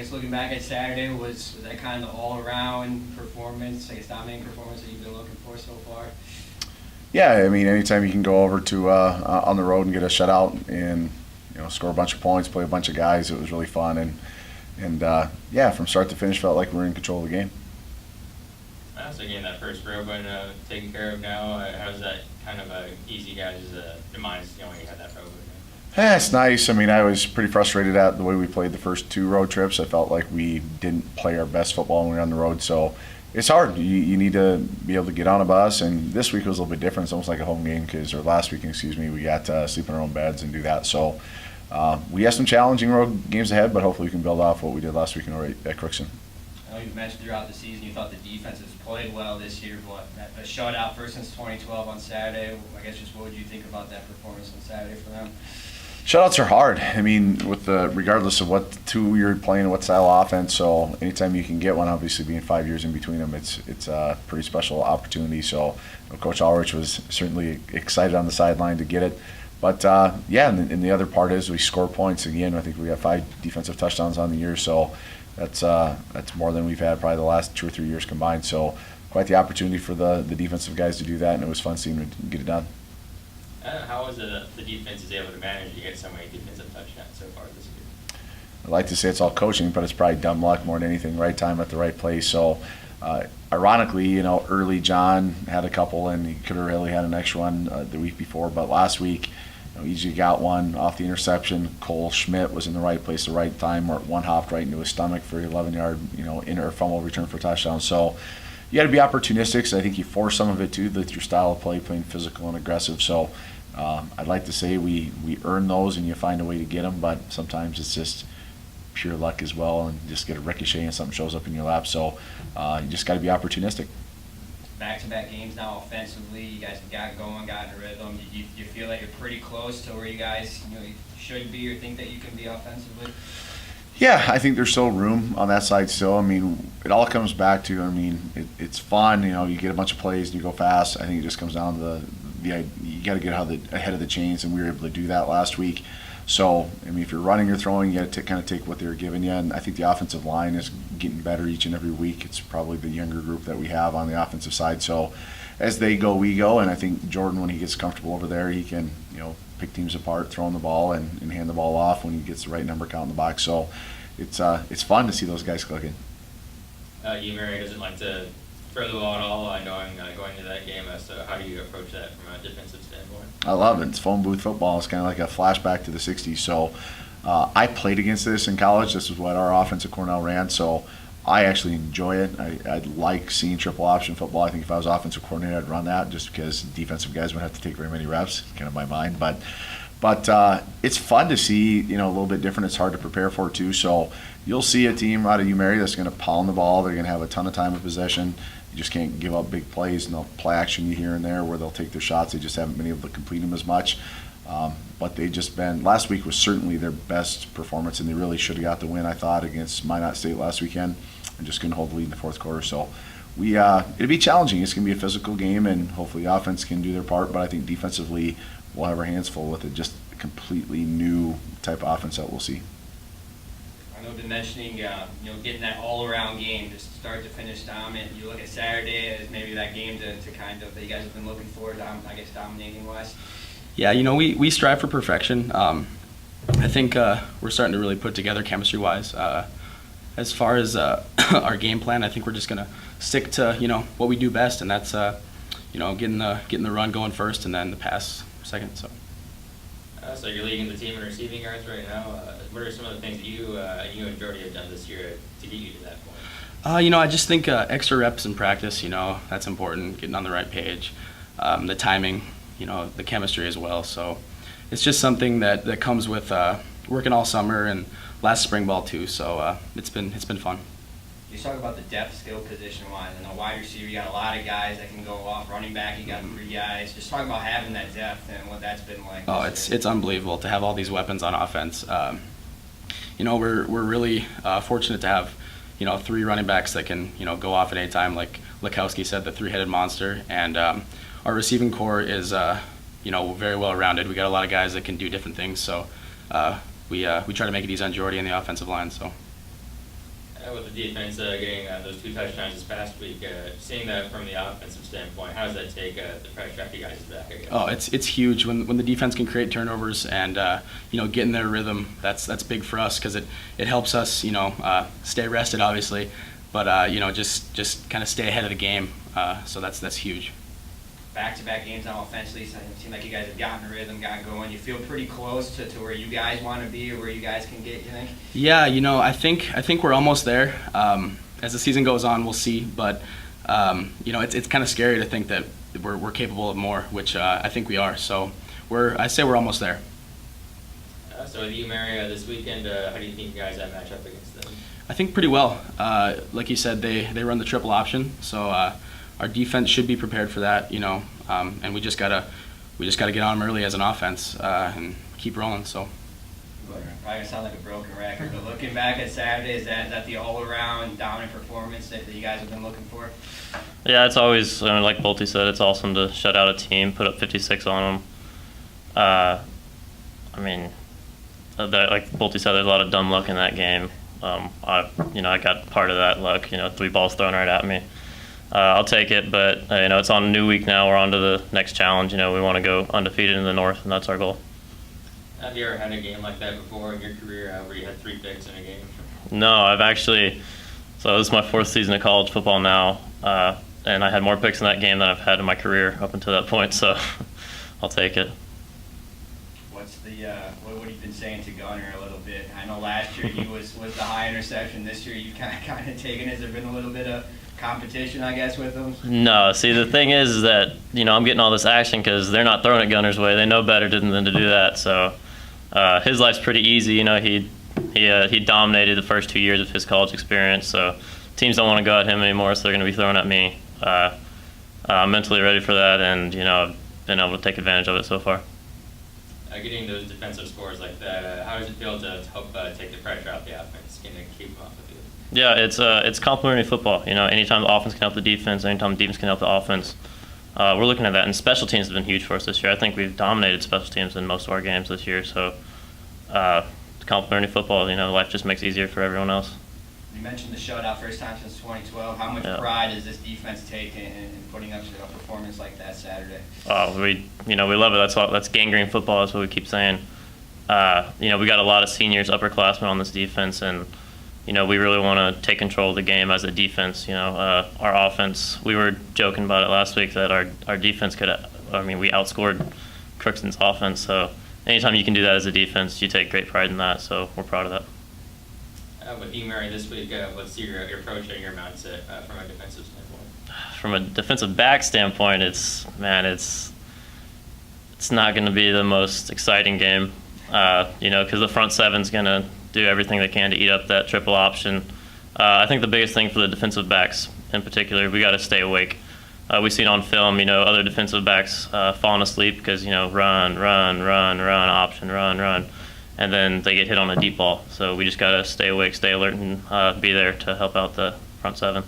guess looking back at Saturday, was that kind of the all-around performance, I guess dominating performance that you've been looking for so far? Yeah, I mean, anytime you can go over to on the road and get a shutout and score a bunch of points, play a bunch of guys, it was really fun. And yeah, from start to finish, felt like we were in control of the game. So getting that first road win taken care of now, how's that kind of ease you guys' minds when you had that road win? Yeah, it's nice. I mean, I was pretty frustrated at the way we played the first 2 road trips. I felt like we didn't play our best football when we were on the road. So it's hard. You need to be able to get on a bus. And this week was a little bit different. It's almost like a home game or last week, excuse me, we got to sleep in our own beds and do that. So we have some challenging road games ahead, but hopefully we can build off what we did last week at Crookston. I know you mentioned throughout the season you thought the defense has played well this year, but a shutout first since 2012 on Saturday. I guess just what would you think about that performance on Saturday for them? Shutouts are hard. I mean, regardless of what 2 you're playing, what style of offense. So anytime you can get one, obviously being 5 years in between them, it's a pretty special opportunity. So Coach Ulrich was certainly excited on the sideline to get it. But yeah, and the other part is we score points again. I think we got 5 defensive touchdowns on the year, so that's more than we've had probably the last 2 or 3 years combined. So quite the opportunity for the defensive guys to do that, and it was fun seeing them get it done. How was the defense is able to manage to get so many defensive touchdowns so far this year? I'd like to say it's all coaching, but it's probably dumb luck more than anything. Right time at the right place. So, ironically, early John had a couple, and he could have really had an extra one the week before. But last week, EJ got one off the interception. Cole Schmidt was in the right place at the right time. One hopped right into his stomach for an 11-yard, in or fumble return for a touchdown. So, you got to be opportunistic. So I think you force some of it too with your style of play, playing physical and aggressive. So I'd like to say we earn those and you find a way to get them, but sometimes it's just pure luck as well, and just get a ricochet and something shows up in your lap. So you just got to be opportunistic. Back-to-back games now offensively, you guys have got going, got in a rhythm. Do you feel like you're pretty close to where you guys should be or think that you can be offensively? Yeah, I think there's still room on that side still. I mean, it all comes back to, it's fun. You get a bunch of plays and you go fast. I think it just comes down to you got to get ahead of the chains, and we were able to do that last week. So, if you're running or throwing, you got to kind of take what they're giving you. And I think the offensive line is getting better each and every week. It's probably the younger group that we have on the offensive side. So, as they go, we go. And I think Jordan, when he gets comfortable over there, he can, pick teams apart, throwing the ball and hand the ball off when he gets the right number count in the box. So, it's fun to see those guys clicking. Mary doesn't like to throw the ball at all, knowing going into that game. So how do you approach that from a defensive standpoint? I love it. It's phone booth football. It's kind of like a flashback to the 60s. So I played against this in college. This is what our offense at Cornell ran. So I actually enjoy it. I like seeing triple option football. I think if I was offensive coordinator, I'd run that just because defensive guys wouldn't have to take very many reps, kind of my mind. But it's fun to see, a little bit different. It's hard to prepare for too. So you'll see a team out of UMary that's going to pound the ball. They're going to have a ton of time of possession. You just can't give up big plays, and they'll play action you here and there where they'll take their shots. They just haven't been able to complete them as much. But they've just been, last week was certainly their best performance, and they really should have got the win, I thought, against Minot State last weekend, and just couldn't hold the lead in the fourth quarter. So it'll be challenging. It's going to be a physical game, and hopefully the offense can do their part, but I think defensively we'll have our hands full with it. Just a completely new type of offense that we'll see. I know, been mentioning, getting that all-around game, just start to finish dominant. You look at Saturday as maybe that game to kind of that you guys have been looking for, I guess, dominating-wise. Yeah, we strive for perfection. I think we're starting to really put together chemistry-wise. As far as our game plan, I think we're just gonna stick to what we do best, and that's getting the run going first, and then the pass second. So you're leading the team in receiving yards right now. What are some of the things that you and Jordy have done this year to get you to that point? I just think extra reps in practice, that's important, getting on the right page, the timing, the chemistry as well. So it's just something that comes with working all summer and last spring ball too. So it's been fun. You talk about the depth skill position-wise. I know wide receiver, you got a lot of guys that can go off. Running back, you got 3 guys. Just talk about having that depth and what that's been like. Oh, it's unbelievable to have all these weapons on offense. We're really fortunate to have 3 running backs that can go off at any time, like Olszewski said, the 3-headed monster. And our receiving core is very well rounded. We got a lot of guys that can do different things. So we try to make it easy on Jordy and the offensive line. So. With the defense getting those 2 touchdowns this past week, seeing that from the offensive standpoint, how does that take the pressure off you guys' back, I guess? Oh, it's huge when the defense can create turnovers and get in their rhythm. That's big for us because it helps us stay rested, obviously, but just kind of stay ahead of the game. So that's huge. Back-to-back games now offensively, so it seems like you guys have gotten a rhythm, got going. You feel pretty close to where you guys want to be or where you guys can get, you think? Yeah, I think we're almost there. As the season goes on, we'll see. But it's kind of scary to think that we're capable of more, which I think we are. So I say we're almost there. So with you, Mary, this weekend, how do you think you guys match up against them? I think pretty well. Like you said, they run the triple option, so our defense should be prepared for that. And we just gotta get on them early as an offense and keep rolling. So. Probably gonna sound like a broken record, but looking back at Saturday, is that the all-around dominant performance that you guys have been looking for? Yeah, it's always, like Bolte said, it's awesome to shut out a team, put up 56 on them. Like Bolte said, there's a lot of dumb luck in that game. I got part of that luck. 3 balls thrown right at me. I'll take it, but it's on a new week now. We're on to the next challenge. We want to go undefeated in the North, and that's our goal. Have you ever had a game like that before in your career where you had 3 picks in a game? No, so this is my 4th season of college football now, and I had more picks in that game than I've had in my career up until that point, so I'll take it. What's what have you been saying to Gunner a little bit? I know last year he was the high interception. This year you've kind of taken. Has there been a little bit of competition, I guess, with them? No, see, the thing is that I'm getting all this action because they're not throwing it Gunner's way. They know better than to do that. So his life's pretty easy. He dominated the first 2 years of his college experience. So teams don't want to go at him anymore, so they're going to be throwing at me. I'm mentally ready for that, and I've been able to take advantage of it so far. Getting those defensive scores like that, how does it feel to help take the pressure off the offense, keep them off of you? Yeah, it's complementary football. Anytime the offense can help the defense, anytime the defense can help the offense, we're looking at that. And special teams have been huge for us this year. I think we've dominated special teams in most of our games this year. So complementary football, life just makes it easier for everyone else. You mentioned the shutout, first time since 2012. How much pride does this defense take in putting up a performance like that Saturday? We love it. That's gangrene football. That's what we keep saying. We got a lot of seniors, upperclassmen on this defense, and we really want to take control of the game as a defense. Our offense, we were joking about it last week that our defense we outscored Crookston's offense. So anytime you can do that as a defense, you take great pride in that. So we're proud of that. With you, Mary, this week, what's your approach and your mindset from a defensive standpoint? From a defensive back standpoint, it's not going to be the most exciting game, because the front seven's going to do everything they can to eat up that triple option. I think the biggest thing for the defensive backs in particular, we got to stay awake. We've seen on film, other defensive backs falling asleep because, run, option, run, and then they get hit on a deep ball. So we just got to stay awake, stay alert, and be there to help out the front seven.